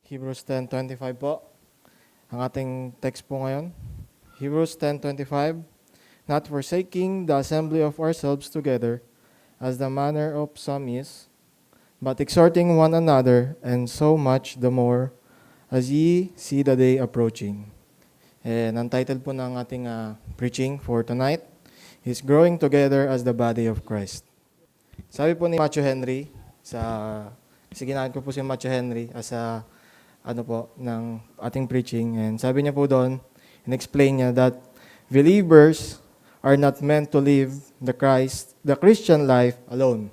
Hebrews 10:25 po. Ang ating text po ngayon. Hebrews 10:25, not forsaking the assembly of ourselves together, as the manner of some is, but exhorting one another, and so much the more, as ye see the day approaching. And ang title po ng ating preaching for tonight is Growing Together as the Body of Christ. Sabi po ni Matthew Henry, ginaan ko po si Matthew Henry as ng ating preaching. And sabi niya po doon, in-explain niya that believers are not meant to live the Christian life alone.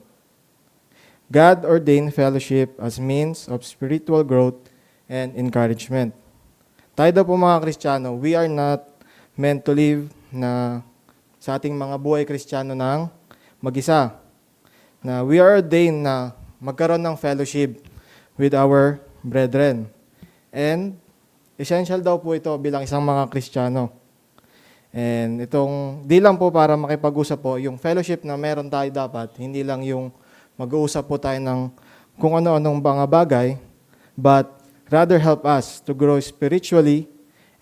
God ordained fellowship as means of spiritual growth and encouragement. Tayo daw po mga Kristiyano, we are not meant to live sa ating mga buhay Kristiyano ng mag-isa. Na we are ordained na magkaroon ng fellowship with our brethren. And essential daw po ito bilang isang mga Kristiyano. And di lang po para makipag-usap po, yung fellowship na meron tayo dapat, hindi lang yung mag-uusap po tayo ng kung ano-anong mga bagay, but rather help us to grow spiritually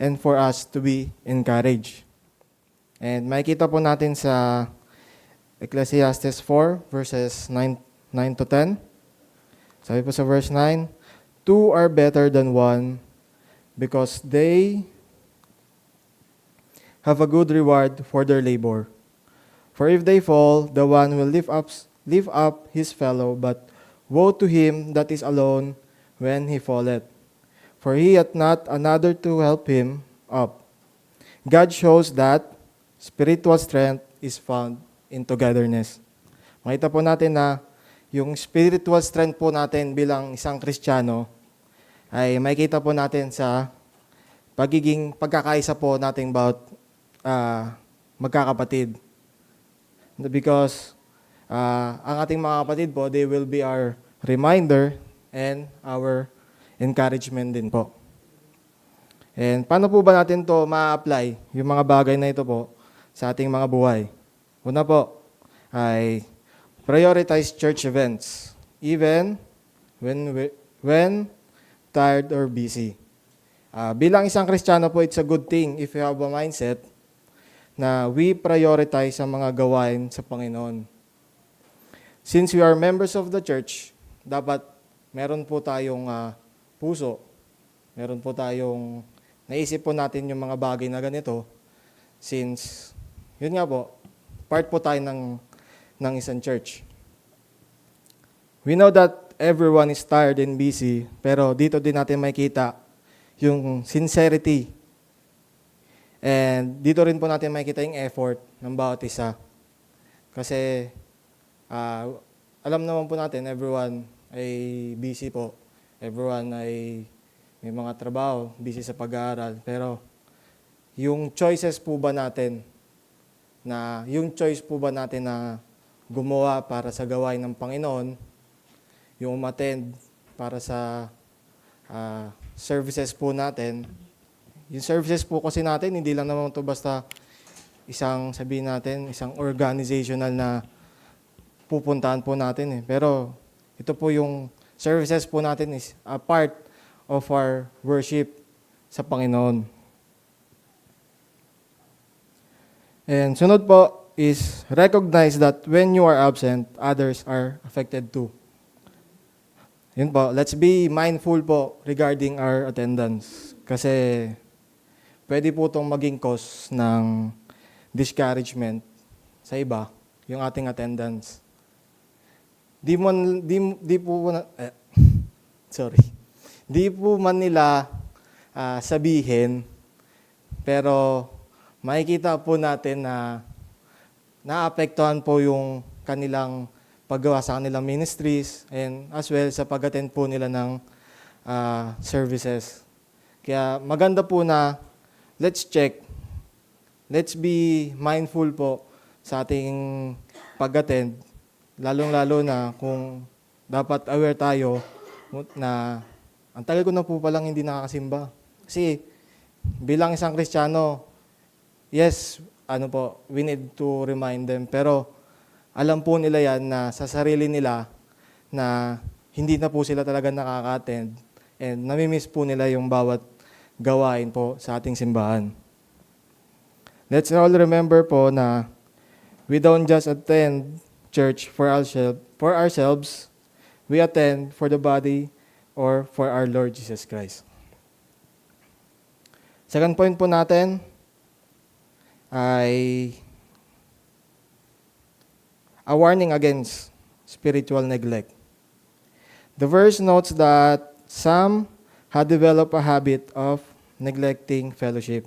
and for us to be encouraged. And makikita po natin sa Ecclesiastes 4, verses 9 to 10. Sabi po sa verse 9, two are better than one because they have a good reward for their labor. For if they fall, the one will lift up his fellow, but woe to him that is alone when he falleth. For he hath not another to help him up. God shows that spiritual strength is found in togetherness. Makita po natin na yung spiritual strength po natin bilang isang Kristiyano ay makikita po natin sa pagkakaisa po natin about magkakapatid. Because ang ating mga kapatid po, they will be our reminder and our encouragement din po. And paano po ba natin to ma-apply, yung mga bagay na ito po, sa ating mga buhay? Una po ay prioritize church events, even when tired or busy. Bilang isang Kristiyano po, it's a good thing if you have a mindset na we prioritize ang mga gawain sa Panginoon. Since we are members of the church, dapat meron po tayong puso, meron po tayong naisip po natin yung mga bagay na ganito, since, yun nga po, part po tayo ng isang church. We know that everyone is tired and busy, pero dito din natin makikita yung sincerity. And dito rin po natin makikita yung effort ng bawat isa. Kasi alam naman po natin, everyone ay busy po. Everyone ay may mga trabaho, busy sa pag-aaral. Pero yung choices po ba natin na gumawa para sa gawain ng Panginoon, yung umattend para sa services po natin. Yung services po kasi natin, hindi lang naman ito basta isang organizational na pupuntahan po natin. Pero ito po yung services po natin is a part of our worship sa Panginoon. And sunod po is recognize that when you are absent, others are affected too. Yun po, let's be mindful po regarding our attendance. Kasi pwede po itong maging cause ng discouragement sa iba, yung ating attendance. Di po man nila sabihin, pero makikita po natin na naapektuhan po yung kanilang paggawa sa kanilang ministries and as well sa pag-attend po nila ng services. Kaya maganda po na let's check, let's be mindful po sa ating pag-attend, lalong-lalo na kung dapat aware tayo na ang tagal ko na po palang hindi nakakasimba. Kasi bilang isang Kristiyano, yes, we need to remind them, pero alam po nila yan na sa sarili nila na hindi na po sila talaga nakaka-attend and namimiss po nila yung bawat gawain po sa ating simbahan. Let's all remember po na we don't just attend church for ourselves, we attend for the body or for our Lord Jesus Christ. Second point po natin ay a warning against spiritual neglect. The verse notes that some had developed a habit of neglecting fellowship.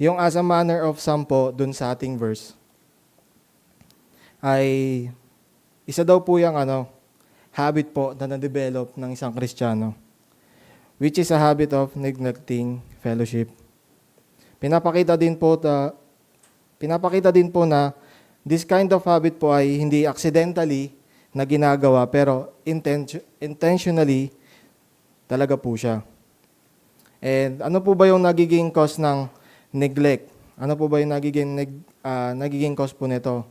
Yung as a manner of some po dun sa ating verse ay isa daw po yung habit po na na-develop ng isang Kristiyano, which is a habit of neglecting fellowship. Pinapakita din po na this kind of habit po ay hindi accidentally na ginagawa, pero intentionally talaga po siya. And ano po ba yung nagiging cause ng neglect? Ano po ba yung nagiging cause po nito?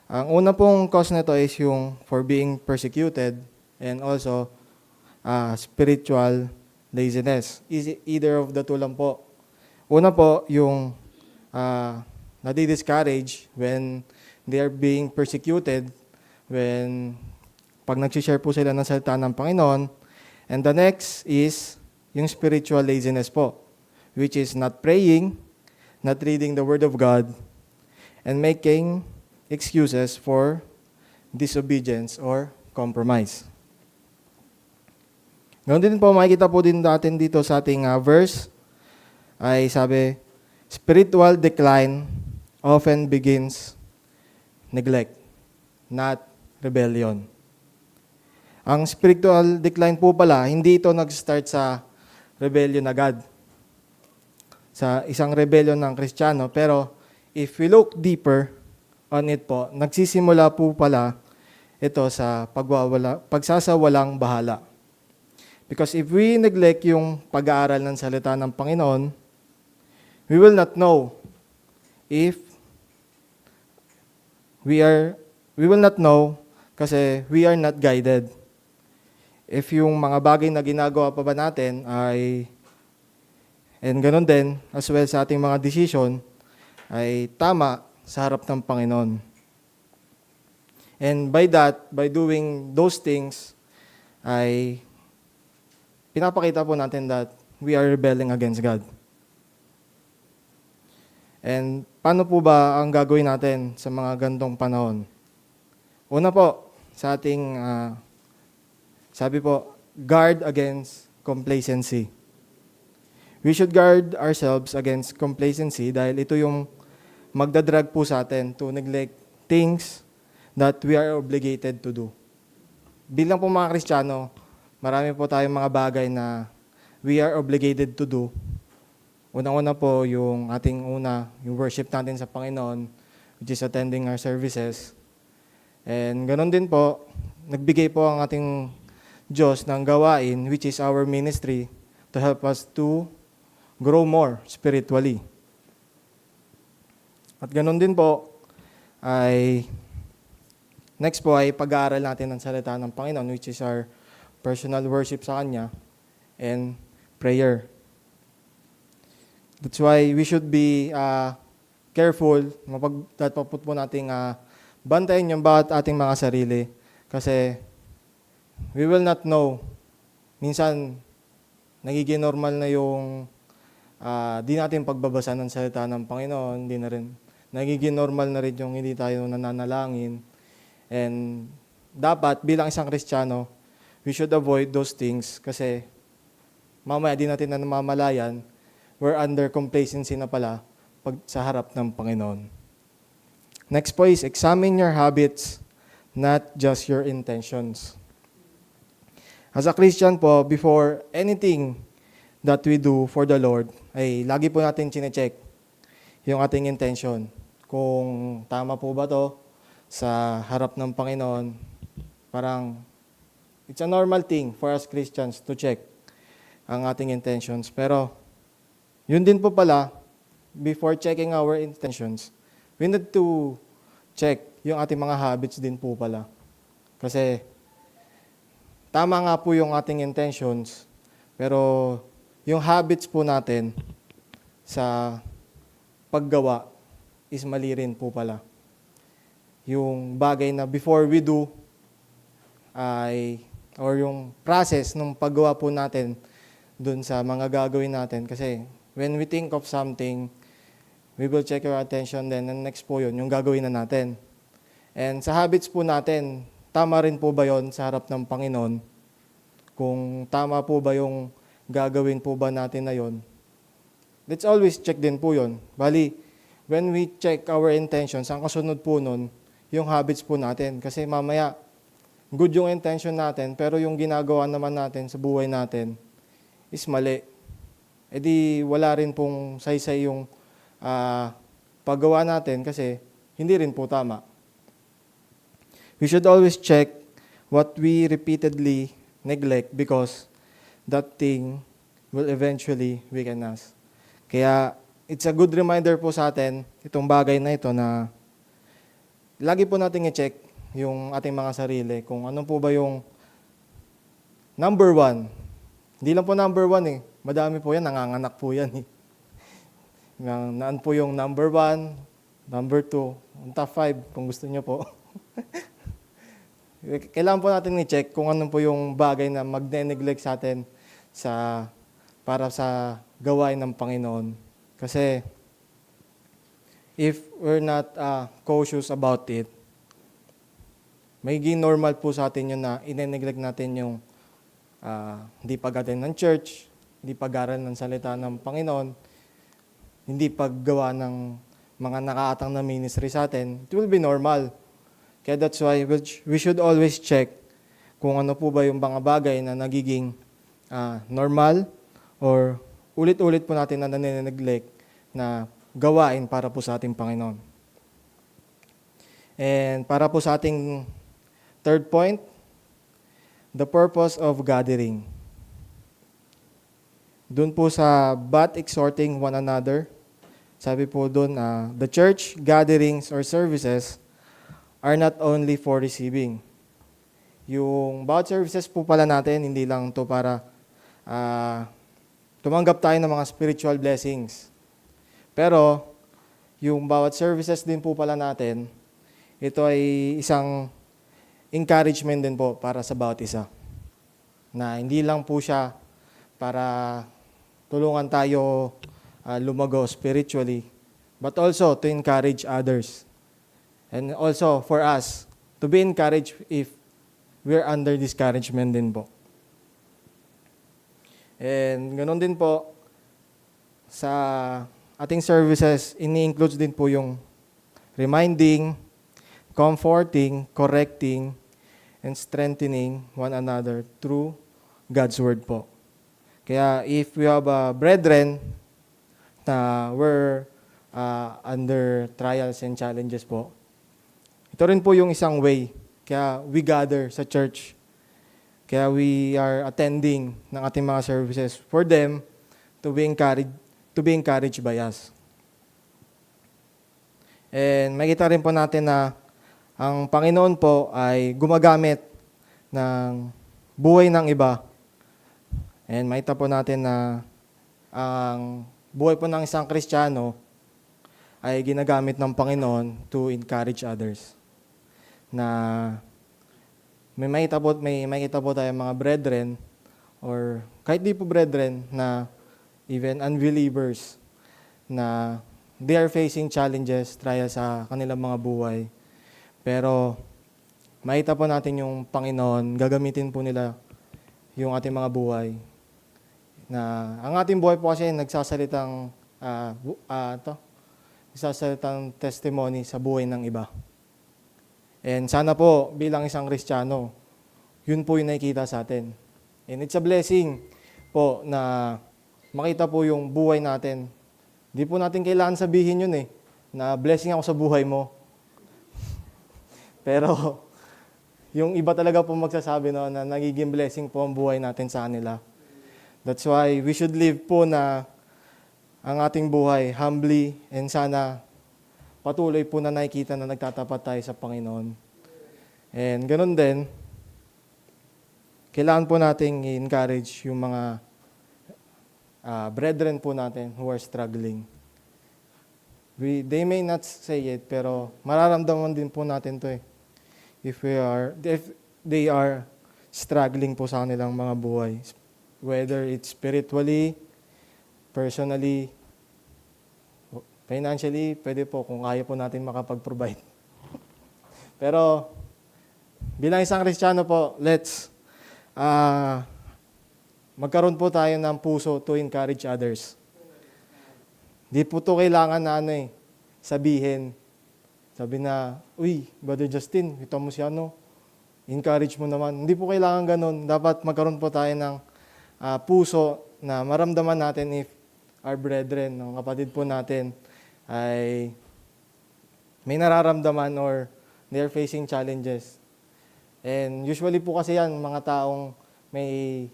Ang una pong cause nito is yung for being persecuted and also spiritual laziness. Either of the two lang po. Una po, yung nadi-discourage when they are being persecuted, pag nag-share po sila ng salita ng Panginoon. And the next is yung spiritual laziness po, which is not praying, not reading the Word of God, and making excuses for disobedience or compromise. Ganoon din po, makikita po din natin dito sa ating verse, ay sabi, spiritual decline often begins neglect, not rebellion. Ang spiritual decline po pala, hindi ito nag-start sa rebellion agad, sa isang rebellion ng Kristiyano, pero if we look deeper on it po, nagsisimula po pala ito sa pagsasawalang bahala. Because if we neglect yung pag-aaral ng salita ng Panginoon, we will not know if we will not know kasi we are not guided. If yung mga bagay na ginagawa pa ba natin and ganun din, as well sa ating mga decision, ay tama sa harap ng Panginoon. And by doing those things, ay pinapakita po natin that we are rebelling against God. And paano po ba ang gagawin natin sa mga gantong panahon? Una po, sa ating, sabi po, guard against complacency. We should guard ourselves against complacency dahil ito yung magdadrag po sa atin to neglect things that we are obligated to do. Bilang po mga Kristiyano, marami po tayong mga bagay na we are obligated to do. Unang-una po yung yung worship natin sa Panginoon, which is attending our services. And ganun din po, nagbigay po ang ating Diyos ng gawain, which is our ministry, to help us to grow more spiritually. At ganun din po, next po ay pag-aaral natin ng salita ng Panginoon, which is our personal worship sa Kanya, and prayer. That's why we should be careful, dapat po nating bantayan yung bawat ating mga sarili. Kasi we will not know. Minsan, nagiging normal na yung di natin pagbabasa ng salita ng Panginoon, nagiging normal na rin yung hindi tayo nananalangin. And dapat, bilang isang Kristiyano, we should avoid those things kasi mamaya di natin na namamalayan, we're under complacency na pala sa harap ng Panginoon. Next po is, examine your habits, not just your intentions. As a Christian po, before anything that we do for the Lord, ay lagi po natin chinecheck yung ating intention. Kung tama po ba to sa harap ng Panginoon, parang it's a normal thing for us Christians to check ang ating intentions. Pero yun din po pala, before checking our intentions, we need to check yung ating mga habits din po pala. Kasi tama nga po yung ating intentions, pero yung habits po natin sa paggawa is mali rin po pala. Yung bagay na before we do, or yung process ng paggawa po natin dun sa mga gagawin natin. Kasi when we think of something, we will check our attention, then and next po yun, yung gagawin na natin. And sa habits po natin, tama rin po ba yun sa harap ng Panginoon? Kung tama po ba yung gagawin po ba natin na yun? Let's always check din po yun. Bali, when we check our intentions, ang kasunod po nun, yung habits po natin. Kasi mamaya, good yung intention natin, pero yung ginagawa naman natin sa buhay natin is mali. E di wala rin pong saysay yung paggawa natin kasi hindi rin po tama. We should always check what we repeatedly neglect because that thing will eventually weaken us. Kaya it's a good reminder po sa atin, itong bagay na ito na lagi po nating i-check yung ating mga sarili kung ano po ba yung number one. Hindi lang po number one eh. Madami po yan, nanganganak po yan eh. Naan po yung number one, number two, top 5 kung gusto nyo po. Kailangan po natin i-check kung ano po yung bagay na magne-neglect sa atin para sa gawain ng Panginoon. Kasi if we're not cautious about it, magiging normal po sa atin yun na ine-neglect natin yung hindi pag-attend ng church, hindi pag-aral ng salita ng Panginoon, hindi paggawa ng mga nakaatang na ministry sa atin. It will be normal. Kaya that's why we should always check kung ano po ba yung mga bagay na nagiging normal or ulit-ulit po natin na nane-neglect na gawain para po sa ating Panginoon. And para po sa ating third point, the purpose of gathering. Doon po sa but exhorting one another, sabi po doon, the church gatherings or services are not only for receiving. Yung bawat services po pala natin, hindi lang to para tumanggap tayo ng mga spiritual blessings. Pero, yung bawat services din po pala natin, ito ay isang encouragement din po para sa bawat isa. Na hindi lang po siya para tulungan tayo lumago spiritually, but also to encourage others. And also for us to be encouraged if we're under discouragement din po. And ganoon din po sa ating services, ini-includes din po yung reminding, comforting, correcting, and strengthening one another through God's Word po. Kaya if we have a brethren na we're under trials and challenges po, ito rin po yung isang way. Kaya we gather sa church. Kaya we are attending ng ating mga services for them to be encouraged by us. And makita rin po natin na ang Panginoon po ay gumagamit ng buhay ng iba. And makita po natin na ang buhay po ng isang Kristiyano ay ginagamit ng Panginoon to encourage others. Na may makita po tayo mga brethren or kahit di po brethren na even unbelievers na they are facing challenges, trials sa kanilang mga buhay. Pero makita po natin yung Panginoon, gagamitin po nila yung ating mga buhay. Na ang ating buhay po kasi nagsasalitang testimony sa buhay ng iba. And sana po bilang isang Kristiyano, yun po yung nakikita sa atin. And it's a blessing po na makita po yung buhay natin. Di po natin kailangan sabihin yun na blessing ako sa buhay mo. Pero yung iba talaga po magsasabi na nagiging blessing po ang buhay natin sa kanila. That's why we should live po na ang ating buhay humbly and sana patuloy po na nakikita na nagtatapat tayo sa Panginoon. And ganun din, kailangan po nating i-encourage yung mga brethren po natin who are struggling. They may not say it, pero mararamdaman din po natin to eh. If they are struggling po sa kanilang mga buhay. Whether it's spiritually, personally, financially, pwede po kung kaya po natin makapag-provide. Pero bilang isang Kristiyano po, let's magkaroon po tayo ng puso to encourage others. Di po to kailangan na sabihin. Sabi na, uy, Brother Justin, ito mo si encourage mo naman. Hindi po kailangan ganun. Dapat magkaroon po tayo ng puso na maramdaman natin if our brethren, ng kapatid po natin, ay may nararamdaman or they're facing challenges. And usually po kasi yan, mga taong may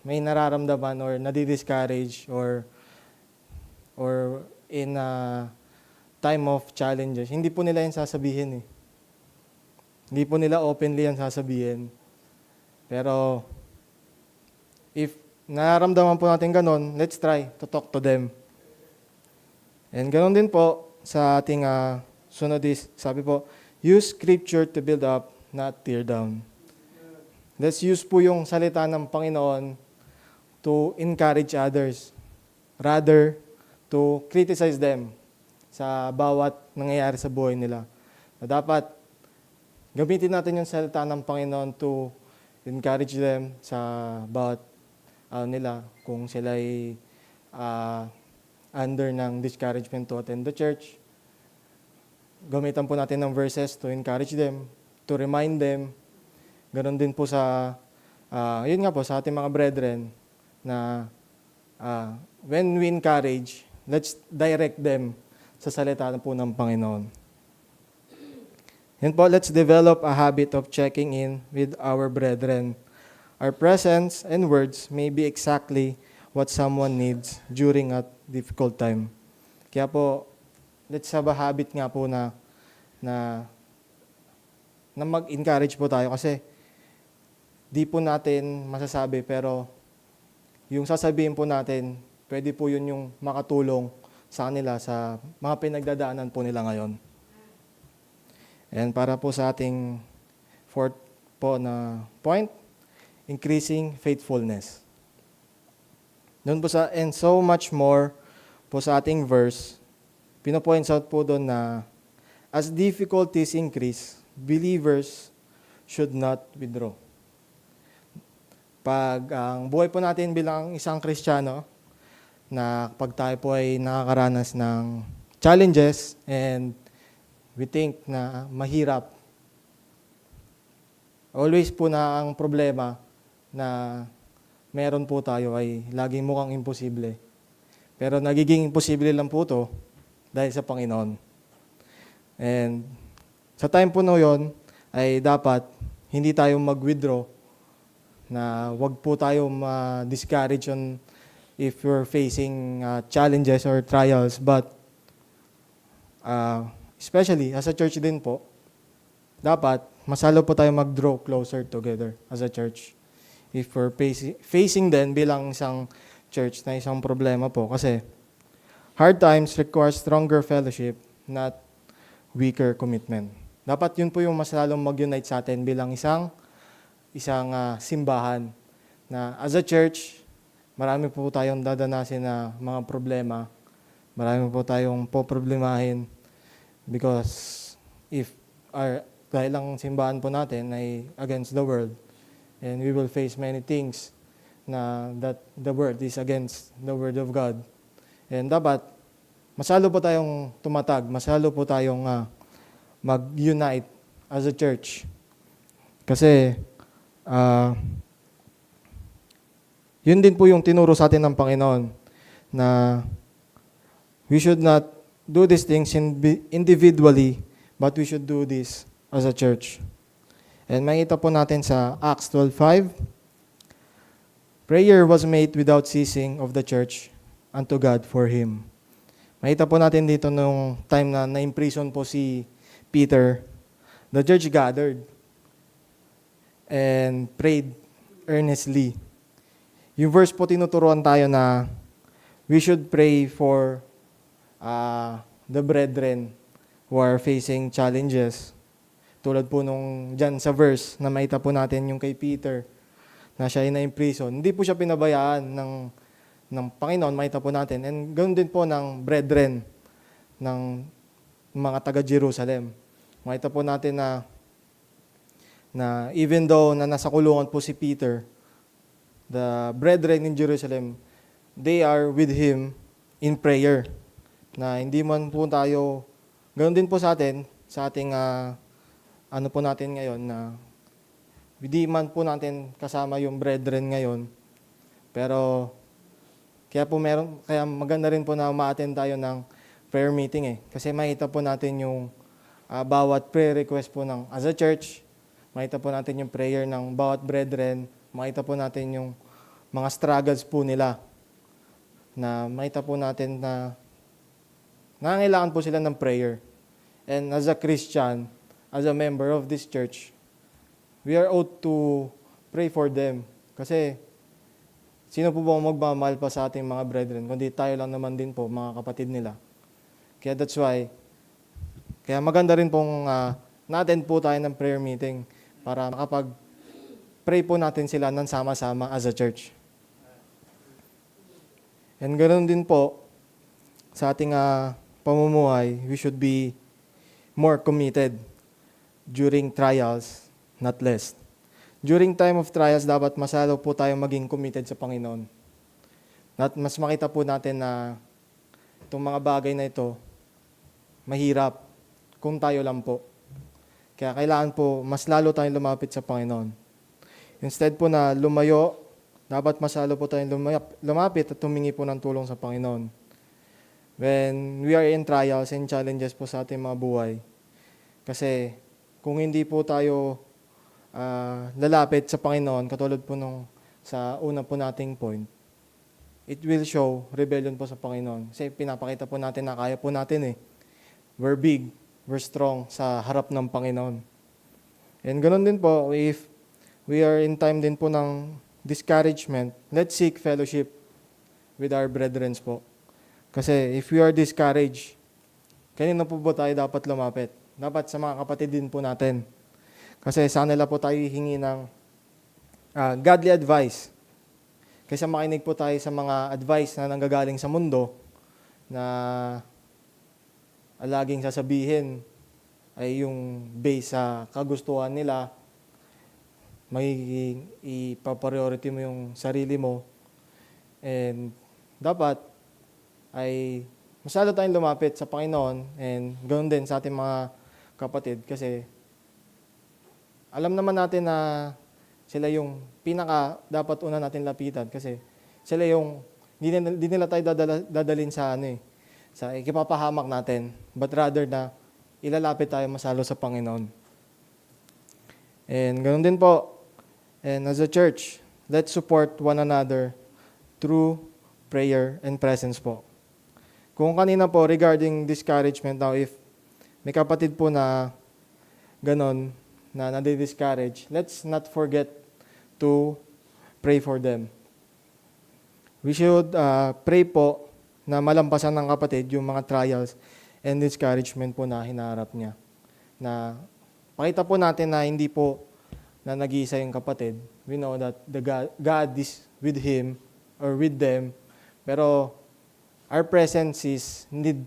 nararamdaman or nadi-discourage or in a time of challenges, hindi po nila yan sasabihin eh. Hindi po nila openly yan sasabihin. Pero, if nararamdaman po natin ganun, let's try to talk to them. And ganun din po sa ating sunod is, sabi po, use scripture to build up, not tear down. Let's use po yung salita ng Panginoon to encourage others, rather to criticize them sa bawat nangyayari sa buhay nila. Na dapat gamitin natin yung salita ng Panginoon to encourage them sa bawat nila kung sila ay under ng discouragement to attend the church. Gamitan po natin ng verses to encourage them, to remind them. Ganon din po sa, yun nga po, sa ating mga brethren na when we encourage, let's direct them sa salita po ng Panginoon. Yun po, let's develop a habit of checking in with our brethren. Our presence and words may be exactly what someone needs during a difficult time. Kaya po, let's have a habit nga po na mag-encourage po tayo kasi di po natin masasabi pero yung sasabihin po natin, pwede po yun yung makatulong sa kanila sa mga pinagdadaanan po nila ngayon. And para po sa ating fourth po na point, increasing faithfulness. Doon po sa, and so much more po sa ating verse, pinopoints out po doon na as difficulties increase, believers should not withdraw. Pag ang buhay po natin bilang isang Kristiyano, na pag tayo po ay nakakaranas ng challenges and we think na mahirap, always po na ang problema na meron po tayo ay laging mukhang imposible. Pero nagiging imposible lang po ito dahil sa Panginoon. And sa time po na yun, ay dapat hindi tayo mag-withdraw na wag po tayo ma-discourage on if you're facing challenges or trials. But especially as a church din po, dapat masalo po tayo mag-draw closer together as a church. If we're facing din bilang isang church na isang problema po. Kasi hard times require stronger fellowship, not weaker commitment. Dapat yun po yung mas lalong mag-unite sa atin bilang isang simbahan na as a church, marami po tayong dadanasin na mga problema. Marami po tayong poproblemahin because dahil ang simbahan po natin ay against the world and we will face many things na that the world is against the word of God. And dapat masalo po tayong tumatag, masalo po tayong mag-unite as a church. Kasi yun din po yung tinuro sa atin ng Panginoon na we should not do these things individually, but we should do this as a church. And makita po natin sa Acts 12:5, prayer was made without ceasing of the church unto God for him. Makita po natin dito nung time na na-imprison po si Peter, the church gathered. and prayed earnestly. Yung verse po tinuturuan tayo na we should pray for the brethren who are facing challenges. Tulad po nung dyan sa verse na maita po natin yung kay Peter na siya ay na-imprison. Hindi po siya pinabayaan ng Panginoon, maita po natin. And ganoon din po ng brethren ng mga taga-Jerusalem. Maita po natin na even though na nasa kulungan po si Peter, the brethren in Jerusalem, they are with him in prayer. Na hindi man po tayo, ganoon din po sa atin, sa ating ano po natin ngayon na hindi man po natin kasama yung brethren ngayon. Pero kaya maganda rin po na ma-attend tayo ng prayer meeting Kasi makita po natin yung bawat prayer request po as a church, makita po natin yung prayer ng bawat brethren, makita po natin yung mga struggles po nila. Na makita po natin na nangangailangan po sila ng prayer. And as a Christian, as a member of this church, we are ought to pray for them. Kasi, sino po ba magmamahal pa sa ating mga brethren? Kundi tayo lang naman din po, mga kapatid nila. Kaya that's why, kaya maganda rin pong na-attend po tayo ng prayer meeting para makapag-pray po natin sila ng sama-sama as a church. And ganoon din po, sa ating pamumuhay, we should be more committed during trials, not less. During time of trials, dapat masalo po tayo maging committed sa Panginoon. At mas makita po natin na itong mga bagay na ito, mahirap kung tayo lang po. Kaya kailangan po, mas lalo tayong lumapit sa Panginoon. Instead po na lumayo, dapat masalo po tayong lumapit at humingi po ng tulong sa Panginoon. When we are in trials and challenges po sa ating mga buhay, kasi kung hindi po tayo lalapit sa Panginoon, katulad po sa una po nating point, it will show rebellion po sa Panginoon. Kasi pinapakita po natin na kaya po natin We're big, we're strong sa harap ng Panginoon. And ganoon din po, if we are in time din po ng discouragement, let's seek fellowship with our brethren po. Kasi if we are discouraged, kanina po ba tayo dapat lumapit? Dapat sa mga kapatid din po natin. Kasi sa nila po tayo hihingi ng godly advice. Kasi makinig po tayo sa mga advice na nanggagaling sa mundo na laging sasabihin ay yung base sa kagustuhan nila, may ipapriority mo yung sarili mo. And dapat ay masalo tayong lumapit sa Panginoon and ganoon din sa ating mga kapatid kasi alam naman natin na sila yung pinaka dapat una natin lapitan kasi sila yung hindi nila tayo dadalhin sa sa ikipapahamak natin, but rather na ilalapit tayo masalo sa Panginoon. And ganoon din po, and as a church, let's support one another through prayer and presence po. Kung kanina po regarding discouragement, now if may kapatid po na ganon, na nadi-discourage, let's not forget to pray for them. We should pray po na malampasan ng kapatid yung mga trials and discouragement po na hinaharap niya. Na pakita po natin na hindi po na nag-iisa yung kapatid. We know that God is with him or with them. Pero our presence is need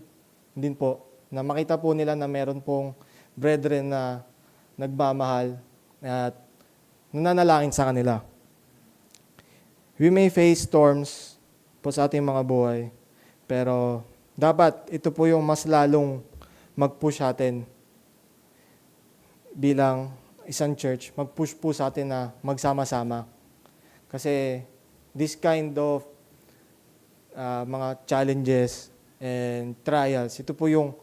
din po na makita po nila na meron pong brethren na nagmamahal at nananalangin sa kanila. We may face storms po sa ating mga buhay, pero dapat ito po yung mas lalong mag-push atin bilang isang church, mag-push po sa atin na magsama-sama. Kasi this kind of mga challenges and trials, ito po yung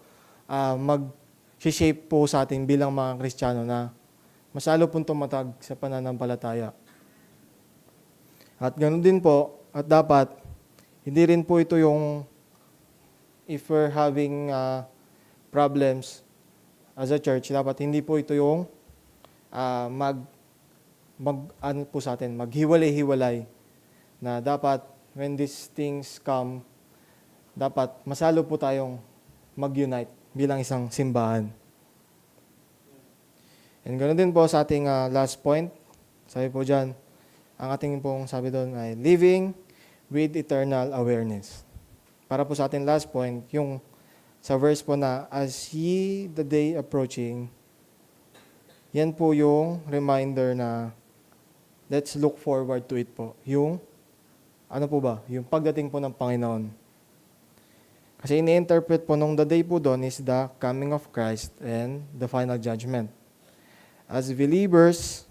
mag-shape po sa atin bilang mga Kristiyano na mas lalo pong tumatag sa pananampalataya. At ganoon din po, at dapat, hindi rin po ito yung if we're having problems as a church, dapat hindi po ito yung ano po sa atin, maghiwalay-hiwalay na dapat when these things come, dapat masalo po tayong mag-unite bilang isang simbahan. And ganoon din po sa ating last point. Sabi po dyan, ang ating pong sabi doon ay living with eternal awareness. Para po sa ating last point, yung sa verse po na, as ye the day approaching, yan po yung reminder na let's look forward to it po. Yung, ano po ba? Yung pagdating po ng Panginoon. Kasi ini-interpret po nung the day po doon is the coming of Christ and the final judgment. As believers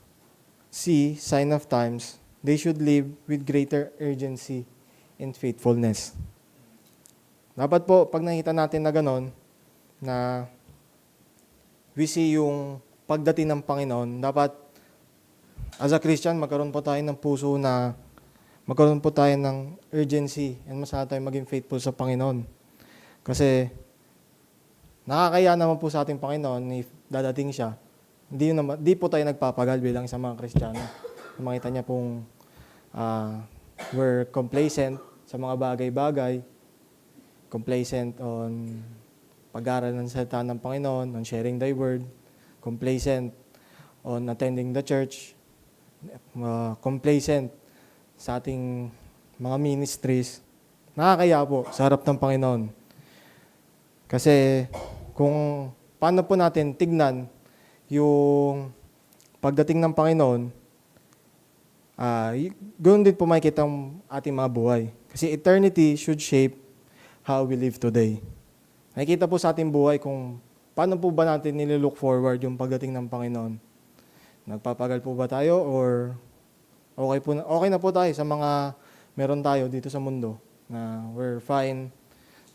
see sign of times, they should live with greater urgency and faithfulness. Dapat po, pag nakita natin na gano'n, na we see yung pagdating ng Panginoon, dapat as a Christian, magkaroon po tayo ng puso na magkaroon po tayo ng urgency and masaya tayo maging faithful sa Panginoon. Kasi nakakaya naman po sa ating Panginoon if dadating siya. Di po tayo nagpapagal bilang isang mga Kristiyano. Makita niya pong we're complacent sa mga bagay-bagay, complacent on pag-aaral ng salita ng Panginoon, on sharing thy word, complacent on attending the church, complacent sa ating mga ministries. Nakakaya po sa harap ng Panginoon. Kasi kung paano po natin tignan yung pagdating ng Panginoon, ganoon din po makikita ang ating mga buhay. Kasi eternity should shape how we live today. Nakikita po sa ating buhay kung paano po ba natin nililook forward yung pagdating ng Panginoon. Nagpapagal po ba tayo or okay na po tayo sa mga meron tayo dito sa mundo na we're fine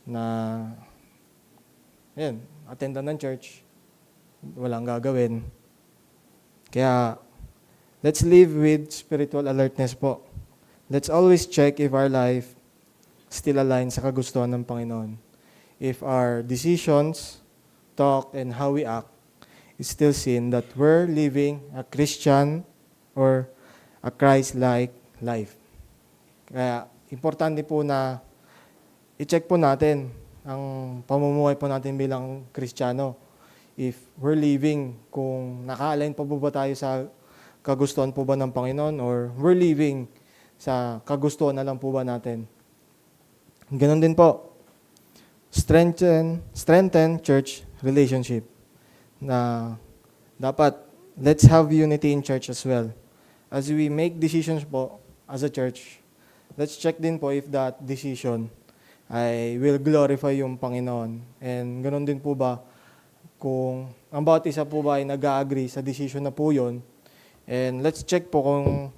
na attendan ng church, walang gagawin. Kaya let's live with spiritual alertness po. Let's always check if our life still aligns sa kagustuhan ng Panginoon. If our decisions, talk, and how we act is still seen that we're living a Christian or a Christ-like life. Kaya importante po na i-check po natin ang pamumuhay po natin bilang Kristiyano. If we're living, kung naka-align pa po ba tayo sa kagustuhan po ba ng Panginoon or we're living sa kagustuhan na lang po ba natin. Ganon din po. Strengthen church relationship. Na dapat, let's have unity in church as well. As we make decisions po as a church, let's check din po if that decision ay will glorify yung Panginoon. And ganon din po ba, kung ang bawat isa po ba ay nag-agree sa decision na po yun. And let's check po kung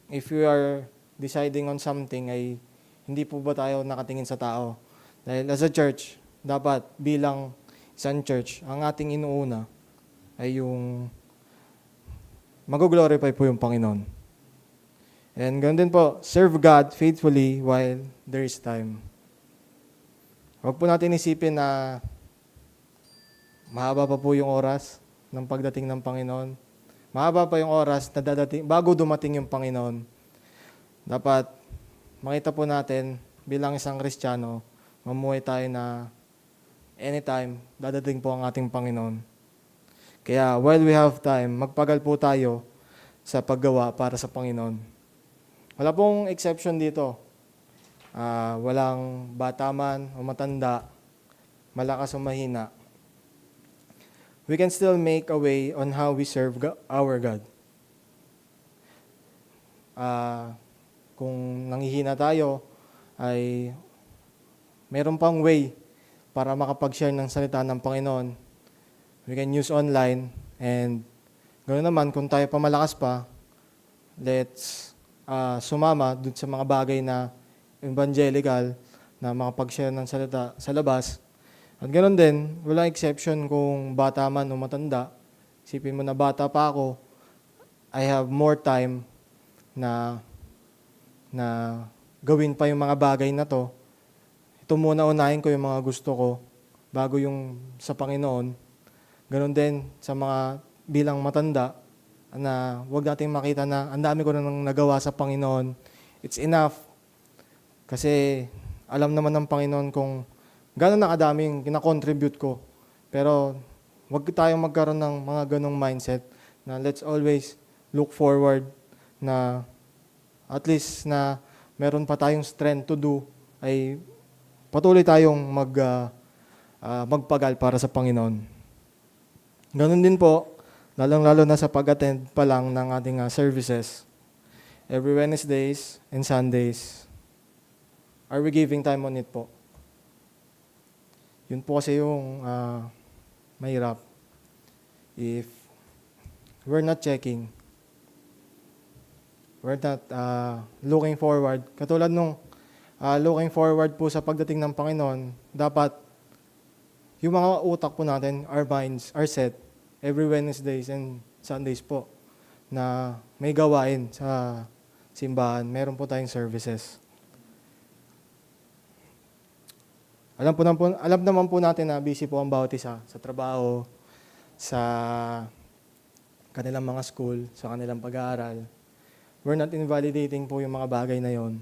if we are deciding on something ay hindi po ba tayo nakatingin sa tao. Dahil as a church, dapat bilang isang church, ang ating inuuna ay yung mag-glorify po yung Panginoon. And ganoon din po, serve God faithfully while there is time. Huwag po natin isipin na mahaba pa po yung oras ng pagdating ng Panginoon. Mahaba pa yung oras na dadating, bago dumating yung Panginoon. Dapat makita po natin bilang isang Kristiyano, mamuhay tayo na anytime dadating po ang ating Panginoon. Kaya while we have time, magpagal po tayo sa paggawa para sa Panginoon. Wala pong exception dito. Walang bata man o matanda, malakas o mahina. We can still make a way on how we serve our God. Kung nanghihina tayo, ay meron pang way para makapag-share ng salita ng Panginoon. We can use online and ganoon naman, kung tayo pa malakas pa, let's sumama dun sa mga bagay na evangelical na makapag-share ng salita sa labas. At ganoon din, walang exception kung bata man o matanda. Isipin mo na bata pa ako, I have more time na gawin pa yung mga bagay na to. Ito muna unahin ko yung mga gusto ko bago yung sa Panginoon. Ganon din sa mga bilang matanda, na wag nating makita na ang dami ko na nang nagawa sa Panginoon. It's enough. Kasi alam naman ng Panginoon kung gano'n na kadaming kinakontribute ko. Pero wag tayong magkaroon ng mga ganong mindset na let's always look forward na at least na meron pa tayong strength to do ay patuloy tayong magpagal para sa Panginoon. Ganon din po, lalong-lalo na sa pag-attend pa lang ng ating services. Every Wednesdays and Sundays, are we giving time on it po? Yun po kasi yung mahirap. If we're not checking, we're not looking forward. Katulad nung looking forward po sa pagdating ng Panginoon, dapat yung mga utak po natin, our minds are set every Wednesdays and Sundays po na may gawain sa simbahan. Meron po tayong services. Alam naman po natin na busy po ang bawat isa sa trabaho, sa kanilang mga school, sa kanilang pag-aaral. We're not invalidating po yung mga bagay na yon.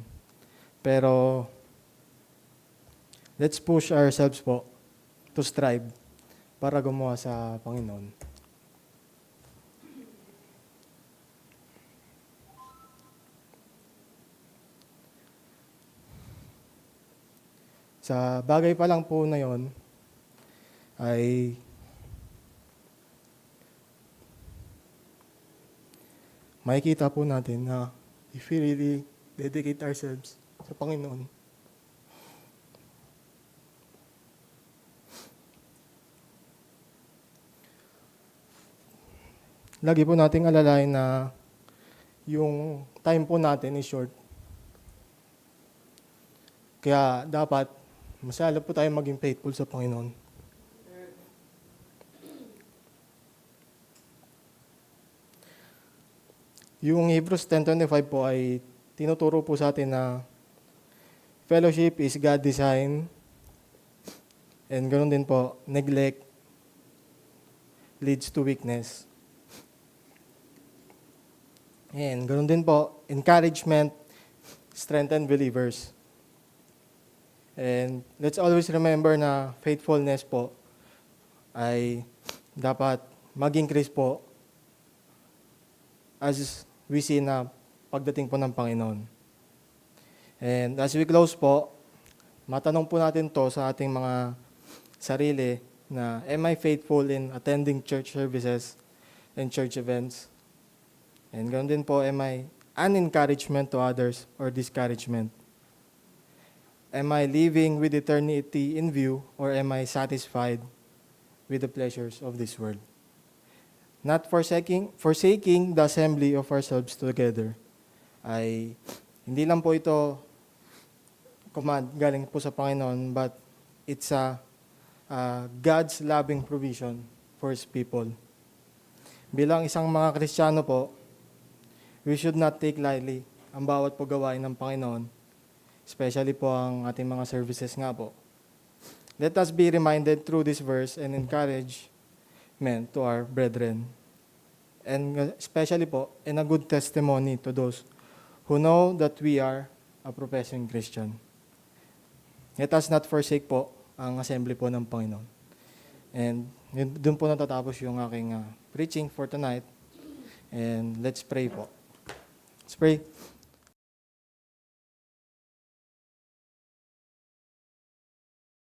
Pero let's push ourselves po to strive para gumawa sa Panginoon. Sa bagay pa lang po na yon ay makikita po natin na if we really dedicate ourselves sa Panginoon, lagi po nating alalayan na yung time po natin is short. Kaya dapat masala po tayo maging faithful sa Panginoon. Yung Hebrews 10:25 po ay tinuturo po sa atin na fellowship is God design, and ganoon din po, neglect leads to weakness. And ganoon din po, encouragement strengthen believers. And let's always remember na faithfulness po ay dapat mag-increase po as we see na pagdating po ng Panginoon. And as we close po, matanong po natin to sa ating mga sarili na, am I faithful in attending church services and church events? And ganoon din po, am I an encouragement to others or discouragement? Am I living with eternity in view, or am I satisfied with the pleasures of this world? Not forsaking the assembly of ourselves together. Ay hindi lang po ito command galing po sa Panginoon, but it's God's loving provision for His people. Bilang isang mga Kristiyano po, we should not take lightly ang bawat paggawain ng Panginoon, especially po ang ating mga services nga po. Let us be reminded through this verse and encouragement to our brethren. And especially po, in a good testimony to those who know that we are a professing Christian. Let us not forsake po ang assembly po ng Panginoon. And doon po natatapos yung aking preaching for tonight. And let's pray po. Let's pray.